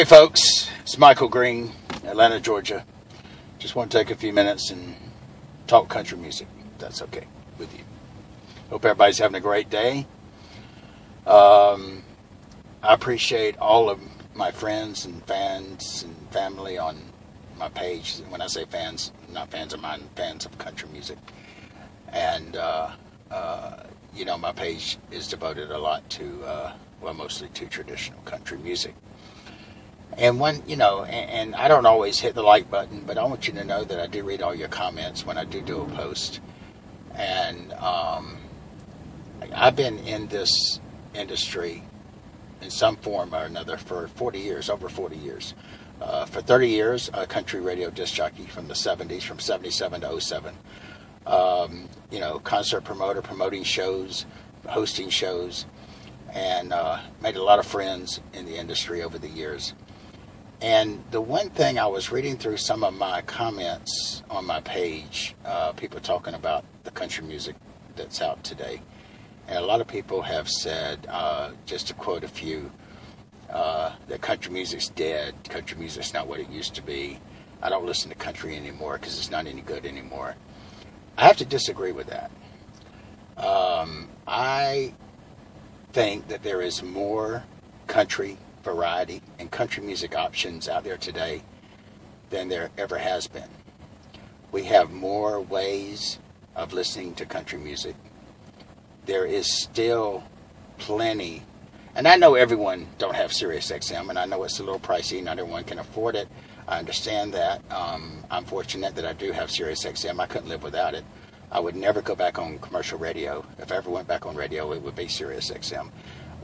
Hey folks, it's Michael Green, Atlanta, Georgia. Just want to take a few minutes and talk country music, if that's okay with you. Hope everybody's having a great day. I appreciate all of my friends and fans and family on my page. When I say fans, not fans of mine, fans of country music. And, my page is devoted a lot to, mostly to traditional country music. And and I don't always hit the like button, but I want you to know that I do read all your comments when I do a post. And I've been in this industry in some form or another for 40 years, over 40 years. For 30 years, a country radio disc jockey from the 70s, from 77 to 07. Concert promoter, promoting shows, hosting shows, and made a lot of friends in the industry over the years. And the one thing, I was reading through some of my comments on my page, people talking about the country music that's out today. And a lot of people have said, just to quote a few, that country music's dead, country music's not what it used to be. I don't listen to country anymore because it's not any good anymore. I have to disagree with that. I think that there is more country variety and country music options out there today than there ever has been. We have more ways of listening to country music. There is still plenty, and I know everyone don't have Sirius XM, and I know it's a little pricey, not everyone can afford it. I understand that. I'm fortunate that I do have Sirius XM. I couldn't live without it. I would never go back on commercial radio. If I ever went back on radio, it would be Sirius XM.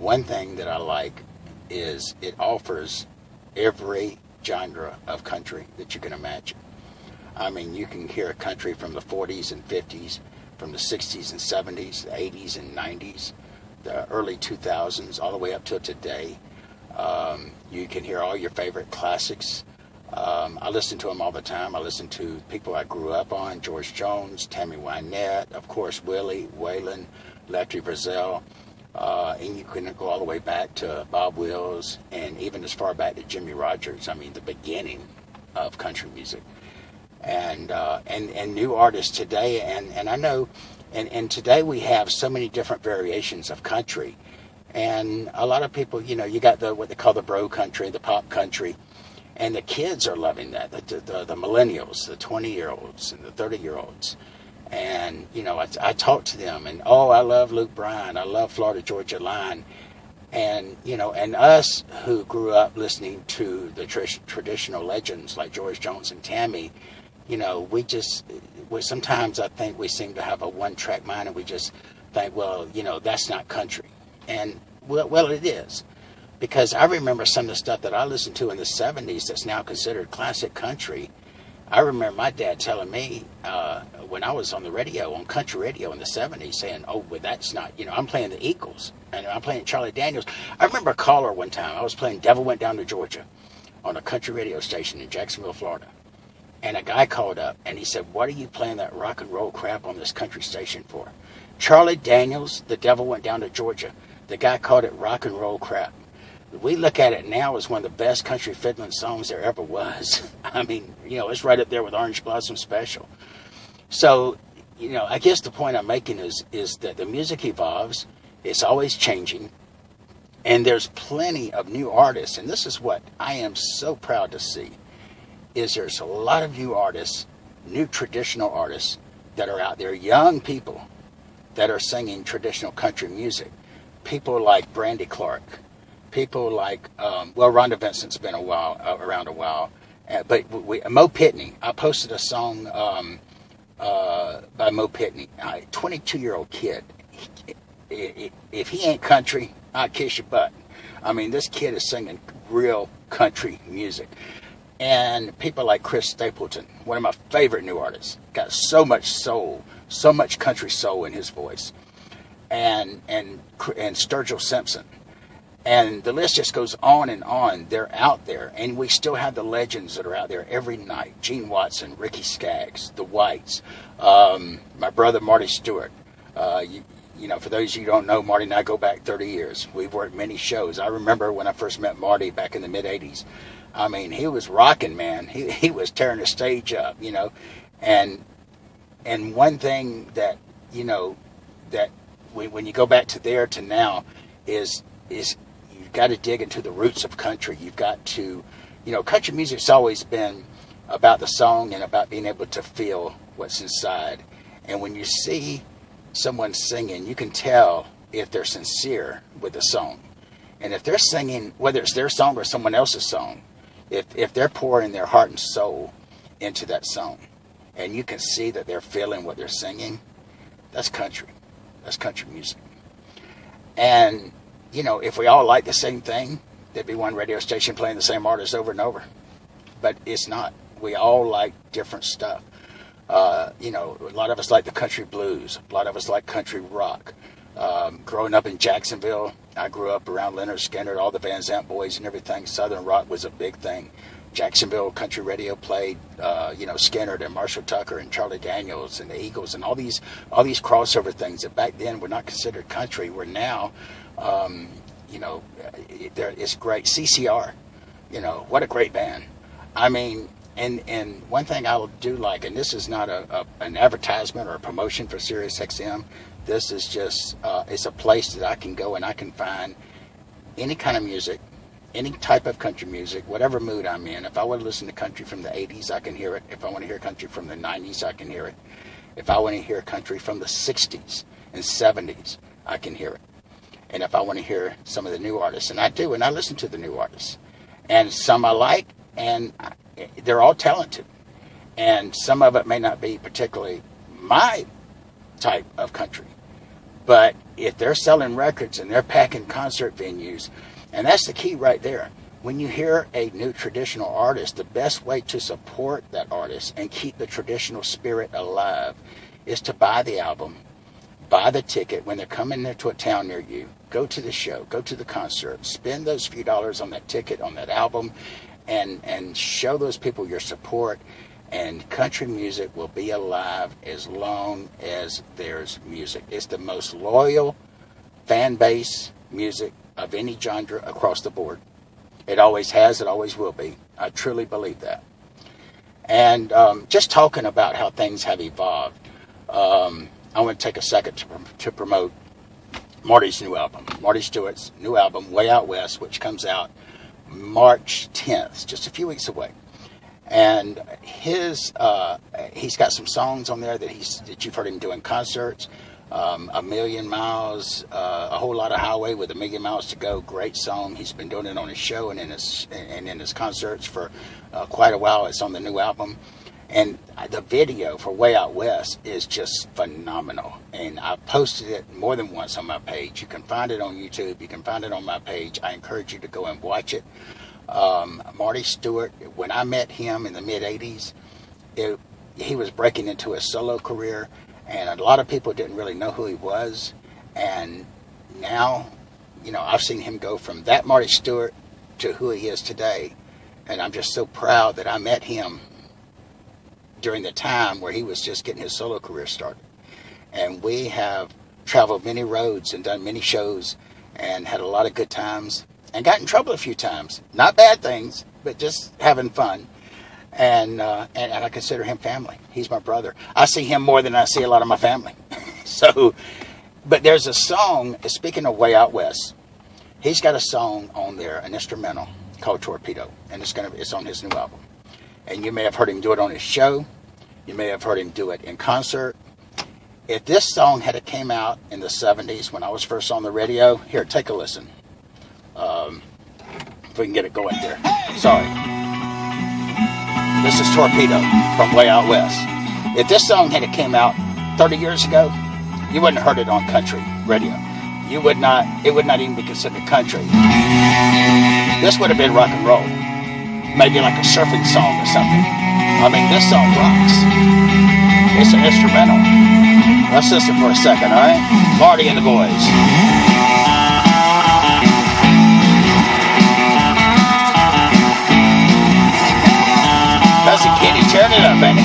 One thing that I like is it offers every genre of country that you can imagine. I mean, you can hear country from the 40s and 50s, from the 60s and 70s, the 80s and 90s, the early 2000s, all the way up to today. You can hear all your favorite classics. I listen to them all the time. I listen to people I grew up on, George Jones, Tammy Wynette, of course, Willie, Waylon, Lefty Frizzell. And you can go all the way back to Bob Wills and even as far back to Jimmy Rogers. I mean, the beginning of country music. And new artists today. And I know, and today we have so many different variations of country. And a lot of people, you got what they call the bro country, the pop country. And the kids are loving that, the millennials, the 20-year-olds and the 30-year-olds. And, I talk to them, and, I love Luke Bryan. I love Florida Georgia Line. And, and us who grew up listening to the traditional legends like George Jones and Tammy, sometimes I think we seem to have a one-track mind, and we just think, that's not country. And, well, it is. Because I remember some of the stuff that I listened to in the 70s that's now considered classic country. I remember my dad telling me when I was on the radio, on country radio in the 70s, saying, that's not, I'm playing the Eagles, and I'm playing Charlie Daniels. I remember a caller one time, I was playing Devil Went Down to Georgia on a country radio station in Jacksonville, Florida. And a guy called up, and he said, what are you playing that rock and roll crap on this country station for? Charlie Daniels, The Devil Went Down to Georgia. The guy called it rock and roll crap. We look at it now as one of the best country fiddling songs there ever was. I mean, it's right up there with Orange Blossom Special. So, I guess the point I'm making is that the music evolves. It's always changing. And there's plenty of new artists. And this is what I am so proud to see, is there's a lot of new artists, new traditional artists that are out there, young people that are singing traditional country music. People like Brandy Clark. People like, Rhonda Vincent's been around a while, but Mo Pitney. I posted a song by Mo Pitney, a 22-year-old kid. If he ain't country, I'll kiss your butt. I mean, this kid is singing real country music. And people like Chris Stapleton, one of my favorite new artists, got so much soul, so much country soul in his voice. And Sturgill Simpson. And the list just goes on and on. They're out there. And we still have the legends that are out there every night. Gene Watson, Ricky Skaggs, the Whites, my brother Marty Stuart. for those of you who don't know, Marty and I go back 30 years. We've worked many shows. I remember when I first met Marty back in the mid-'80s. I mean, he was rocking, man. He was tearing the stage up, And one thing that, that when you go back to there to now is you've got to dig into the roots of country. You've got to, country music's always been about the song and about being able to feel what's inside. And when you see someone singing, you can tell if they're sincere with the song. And if they're singing, whether it's their song or someone else's song, if they're pouring their heart and soul into that song, and you can see that they're feeling what they're singing, that's country. That's country music. And, if we all like the same thing, there'd be one radio station playing the same artist over and over. But it's not. We all like different stuff. A lot of us like the country blues. A lot of us like country rock. Growing up in Jacksonville, I grew up around Leonard Skinner, all the Van Zandt boys and everything. Southern rock was a big thing. Jacksonville country radio played, Skinner and Marshall Tucker and Charlie Daniels and the Eagles and all these crossover things that back then were not considered country. Were now, it's great. CCR, what a great band. I mean, and one thing I will do like, and this is not an advertisement or a promotion for Sirius XM. This is just, it's a place that I can go and I can find any kind of music, any type of country music, whatever mood I'm in. If I want to listen to country from the 80s, I can hear it. If I want to hear country from the 90s, I can hear it. If I want to hear country from the 60s and 70s, I can hear it. And if I want to hear some of the new artists, and I do, and I listen to the new artists. And some I like, and they're all talented. And some of it may not be particularly my type of country. But if they're selling records and they're packing concert venues, and that's the key right there. When you hear a new traditional artist, the best way to support that artist and keep the traditional spirit alive is to buy the album, buy the ticket when they're coming there to a town near you, go to the show, go to the concert, spend those few dollars on that ticket, on that album, and show those people your support, and country music will be alive as long as there's music. It's the most loyal fan base music of any genre across the board. It always has, it always will be. I truly believe that. And just talking about how things have evolved, I want to take a second to promote Marty's new album, Marty Stuart's new album, Way Out West, which comes out March 10th, just a few weeks away. And he's got some songs on there that you've heard him doing concerts. A Million Miles, a whole lot of Highway with a Million Miles to Go. Great song. He's been doing it on his show and in his concerts for quite a while. It's on the new album. And the video for Way Out West is just phenomenal. And I posted it more than once on my page. You can find it on YouTube. You can find it on my page. I encourage you to go and watch it. Marty Stuart, when I met him in the mid-'80s, he was breaking into a solo career. And a lot of people didn't really know who he was. And now, I've seen him go from that Marty Stuart to who he is today. And I'm just so proud that I met him during the time where he was just getting his solo career started. And we have traveled many roads and done many shows and had a lot of good times and got in trouble a few times. Not bad things, but just having fun. And I consider him family. He's my brother. I see him more than I see a lot of my family. But there's a song, speaking of Way Out West, he's got a song on there, an instrumental called Torpedo, and it's on his new album. And you may have heard him do it on his show. You may have heard him do it in concert. If this song had came out in the 70s when I was first on the radio, here, take a listen. If we can get it going there. Sorry. This is Torpedo from Way Out West. If this song had came out 30 years ago, you wouldn't have heard it on country radio. It would not even be considered country. This would have been rock and roll. Maybe like a surfing song or something. I mean, this song rocks. It's an instrumental. Let's listen for a second, all right? Marty and the boys. Cousin Kitty, turn it up, ain't it?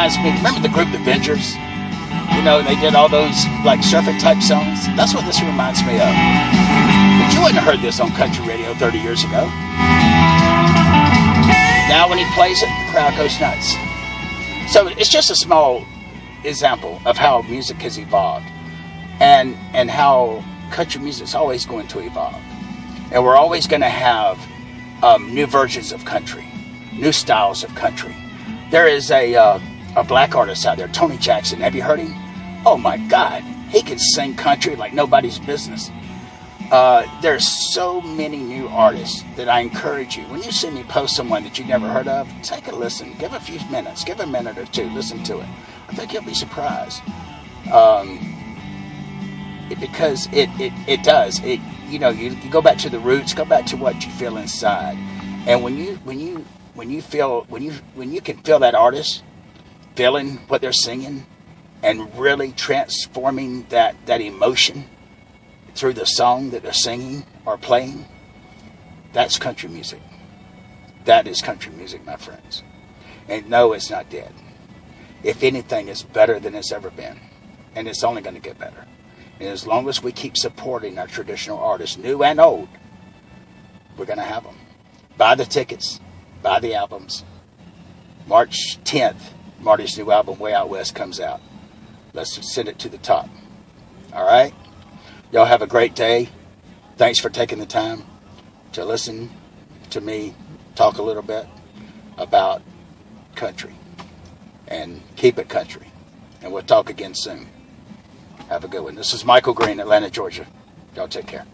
reminds me, remember the group The Vengers? You know, they did all those like surfing type songs. That's what this reminds me of. But you wouldn't have heard this on country radio 30 years ago. Now when he plays it, the crowd goes nuts. So it's just a small example of how music has evolved, and how country music is always going to evolve. And we're always going to have new versions of country, new styles of country. There is a black artist out there, Tony Jackson. Have you heard him? Oh my God, he can sing country like nobody's business. There's so many new artists that I encourage you. When you see me post someone that you've never heard of, take a listen. Give a few minutes. Give a minute or two. Listen to it. I think you'll be surprised. Because it does. You know, you go back to the roots. Go back to what you feel inside. And when you can feel that artist feeling what they're singing and really transforming that emotion through the song that they're singing or playing, that's country music. That is country music, my friends. And no, it's not dead. If anything, it's better than it's ever been. And it's only going to get better. And as long as we keep supporting our traditional artists, new and old, we're going to have them. Buy the tickets. Buy the albums. March 10th, Marty's new album, Way Out West, comes out. Let's send it to the top. All right? Y'all have a great day. Thanks for taking the time to listen to me talk a little bit about country. And keep it country. And we'll talk again soon. Have a good one. This is Michael Green, Atlanta, Georgia. Y'all take care.